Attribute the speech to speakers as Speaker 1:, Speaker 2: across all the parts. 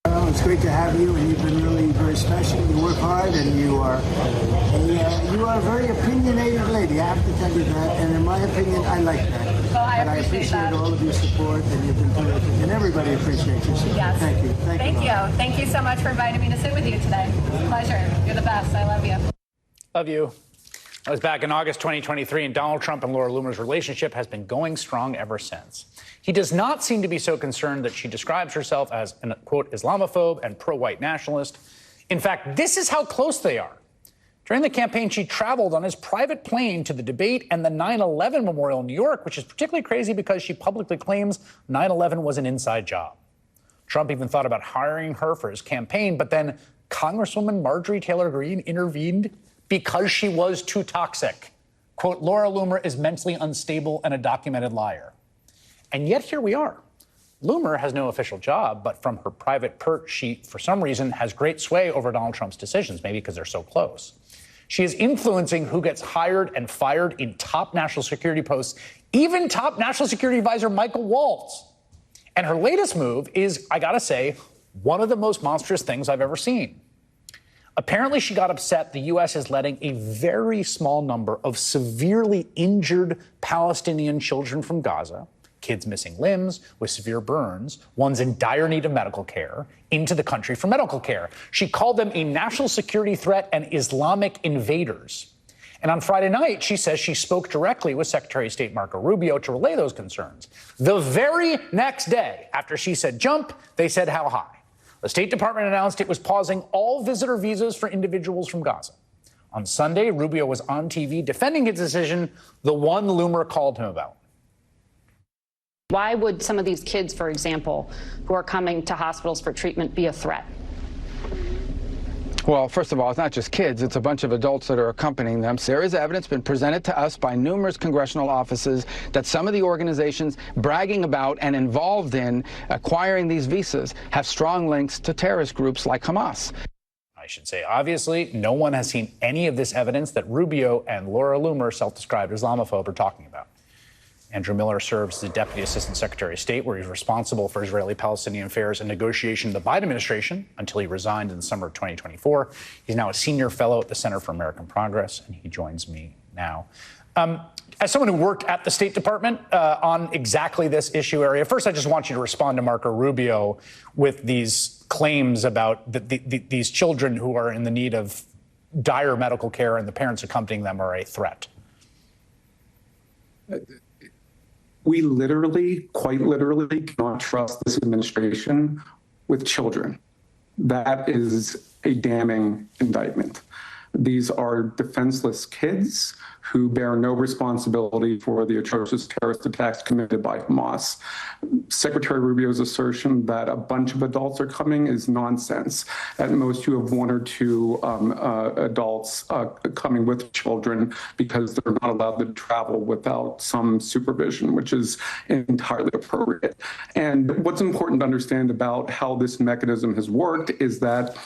Speaker 1: Well, it's great to have you, and you've been really very special. You work hard, and you are a very opinionated lady. I have to tell you that, and in my opinion, I like that.
Speaker 2: Well, I
Speaker 1: appreciate
Speaker 2: that.
Speaker 1: all of your support, and you've been terrific, and everybody appreciates your support.
Speaker 2: Yes.
Speaker 1: Thank you.
Speaker 2: Thank you. Thank you so much for inviting me to sit with you today. It's a pleasure. You're the best. I love you.
Speaker 3: Love you. I was back in August 2023, and Donald Trump and Laura Loomer's relationship has been going strong ever since. He does not seem to be so concerned that she describes herself as an, quote, Islamophobe and pro-white nationalist. In fact, this is how close they are. During the campaign, she traveled on his private plane to the debate and the 9/11 memorial in New York, which is particularly crazy because she publicly claims 9/11 was an inside job. Trump even thought about hiring her for his campaign, but then Congresswoman Marjorie Taylor Greene intervened because she was too toxic. Quote, Laura Loomer is mentally unstable and a documented liar. And yet here we are. Loomer has no official job, but from her private perch, she, for some reason, has great sway over Donald Trump's decisions, maybe because they're so close. She is influencing who gets hired and fired in top national security posts, even top national security advisor Michael Waltz. And her latest move is, I gotta say, one of the most monstrous things I've ever seen. Apparently, she got upset the U.S. is letting a very small number of severely injured Palestinian children from Gaza, kids missing limbs with severe burns, ones in dire need of medical care, into the country for medical care. She called them a national security threat and Islamic invaders. And on Friday night, she says she spoke directly with Secretary of State Marco Rubio to relay those concerns. The very next day, after she said jump, they said how high. The State Department announced it was pausing all visitor visas for individuals from Gaza. On Sunday, Rubio was on TV defending his decision, the one Loomer called him about.
Speaker 4: Why would some of these kids, for example, who are coming to hospitals for treatment be a threat?
Speaker 5: Well, first of all, it's not just kids. It's a bunch of adults that are accompanying them. There is evidence been presented to us by numerous congressional offices that some of the organizations bragging about and involved in acquiring these visas have strong links to terrorist groups like Hamas.
Speaker 3: I should say, obviously, no one has seen any of this evidence that Rubio and Laura Loomer, self-described Islamophobe, are talking about. Andrew Miller serves as the Deputy Assistant Secretary of State, where he's responsible for Israeli-Palestinian affairs and negotiation in the Biden administration until he resigned in the summer of 2024. He's now a senior fellow at the Center for American Progress, and he joins me now. As someone who worked at the State Department on exactly this issue area, first I just want you to respond to Marco Rubio with these claims about these children who are in the need of dire medical care and the parents accompanying them are a threat.
Speaker 6: We literally, quite literally, cannot trust this administration with children. That is a damning indictment. These are defenseless kids who bear no responsibility for the atrocious terrorist attacks committed by Hamas. Secretary Rubio's assertion that a bunch of adults are coming is nonsense. At most, you have one or two adults coming with children because they're not allowed to travel without some supervision, which is entirely appropriate. And what's important to understand about how this mechanism has worked is that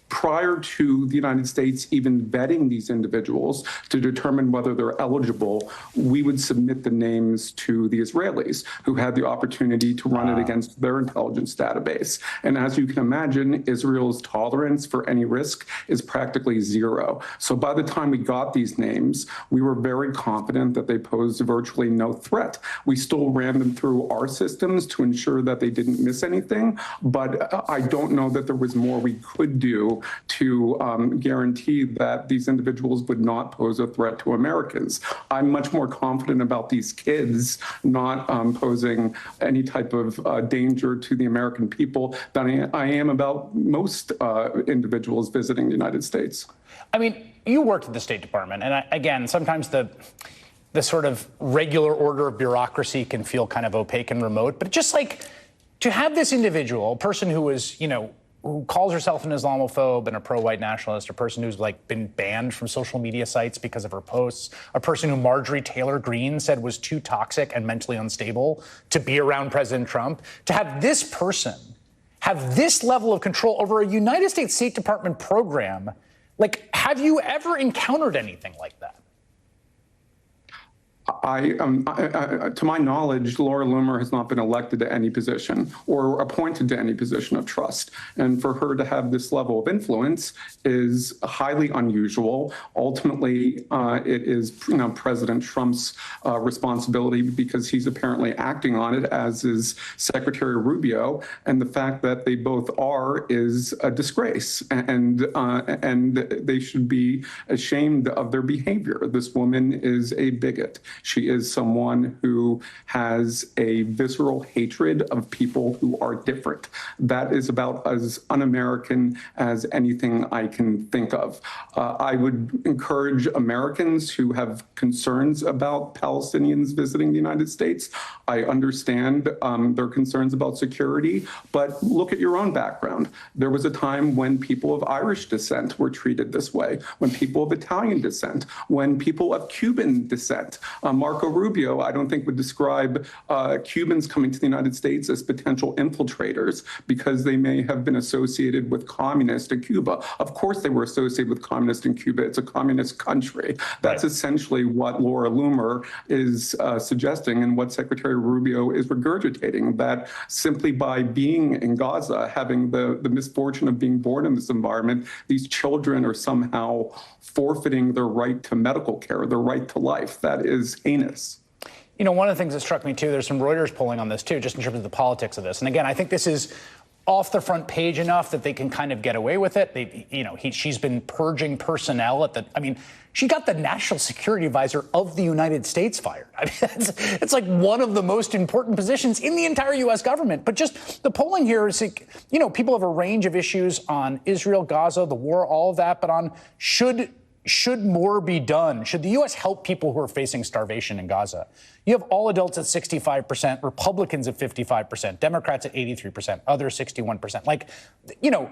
Speaker 6: prior to the United States even vetting these individuals to determine whether they're eligible, we would submit the names to the Israelis, who had the opportunity to run it against their intelligence database. And as you can imagine, Israel's tolerance for any risk is practically zero. So by the time we got these names, we were very confident that they posed virtually no threat. We still ran them through our systems to ensure that they didn't miss anything, but I don't know that there was more we could do to guarantee that these individuals would not pose a threat to Americans. I'm much more confident about these kids not posing any type of danger to the American people than I am about most individuals visiting the United States.
Speaker 3: I mean, you worked at the State Department, and again, sometimes the sort of regular order of bureaucracy can feel kind of opaque and remote, but just like to have this individual, a person who was, you know, who calls herself an Islamophobe and a pro-white nationalist, a person who's like been banned from social media sites because of her posts, a person who Marjorie Taylor Greene said was too toxic and mentally unstable to be around President Trump, to have this person have this level of control over a United States State Department program, like, have you ever encountered anything like that?
Speaker 6: To my knowledge, Laura Loomer has not been elected to any position or appointed to any position of trust. And for her to have this level of influence is highly unusual. Ultimately, it is President Trump's responsibility because he's apparently acting on it, as is Secretary Rubio. And the fact that they both are is a disgrace. And they should be ashamed of their behavior. This woman is a bigot. She is someone who has a visceral hatred of people who are different. That is about as un-American as anything I can think of. I would encourage Americans who have concerns about Palestinians visiting the United States. I understand their concerns about security, but look at your own background. There was a time when people of Irish descent were treated this way, when people of Italian descent, when people of Cuban descent. Marco Rubio, I don't think, would describe Cubans coming to the United States as potential infiltrators because they may have been associated with communists in Cuba. Of course they were associated with communists in Cuba. It's a communist country. That's essentially what Laura Loomer is suggesting and what Secretary Rubio is regurgitating, that simply by being in Gaza, having the misfortune of being born in this environment, these children are somehow forfeiting their right to medical care, their right to life. That is heinous.
Speaker 3: You know, one of the things that struck me, too, there's some Reuters polling on this, too, just in terms of the politics of this. And again, I think this is off the front page enough that they can kind of get away with it. She's been purging personnel she got the national security advisor of the United States fired. I mean, it's like one of the most important positions in the entire U.S. government. But just the polling here is, people have a range of issues on Israel, Gaza, the war, all of that, but on should more be done? Should the U.S. help people who are facing starvation in Gaza? You have all adults at 65%, Republicans at 55%, Democrats at 83%, others 61%.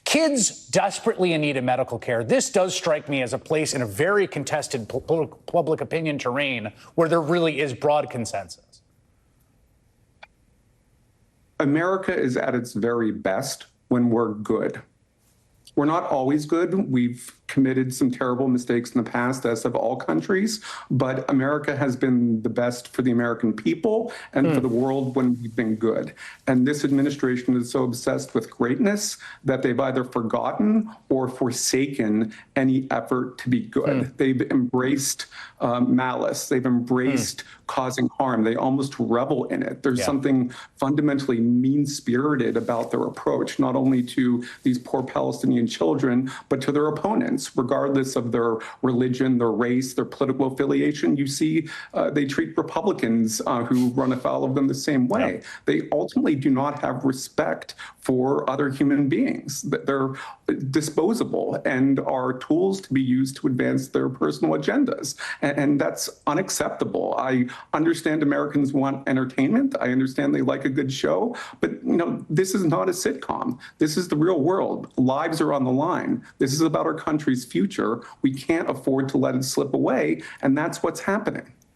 Speaker 3: Kids desperately in need of medical care. This does strike me as a place in a very contested public opinion terrain where there really is broad consensus.
Speaker 6: America is at its very best when we're good. We're not always good. We've committed some terrible mistakes in the past, as have all countries, but America has been the best for the American people and for the world when we've been good. And this administration is so obsessed with greatness that they've either forgotten or forsaken any effort to be good. They've embraced malice. They've embraced causing harm. They almost revel in it. There's something fundamentally mean-spirited about their approach, not only to these poor Palestinian children, but to their opponents, regardless of their religion, their race, their political affiliation. You see, they treat Republicans who run afoul of them the same way. They ultimately do not have respect for other human beings. They're disposable and are tools to be used to advance their personal agendas. And that's unacceptable. I understand Americans want entertainment. I understand they like a good show, but this is not a sitcom. This is the real world. Lives are on the line. This is about our country's future. We can't afford to let it slip away, and that's what's happening.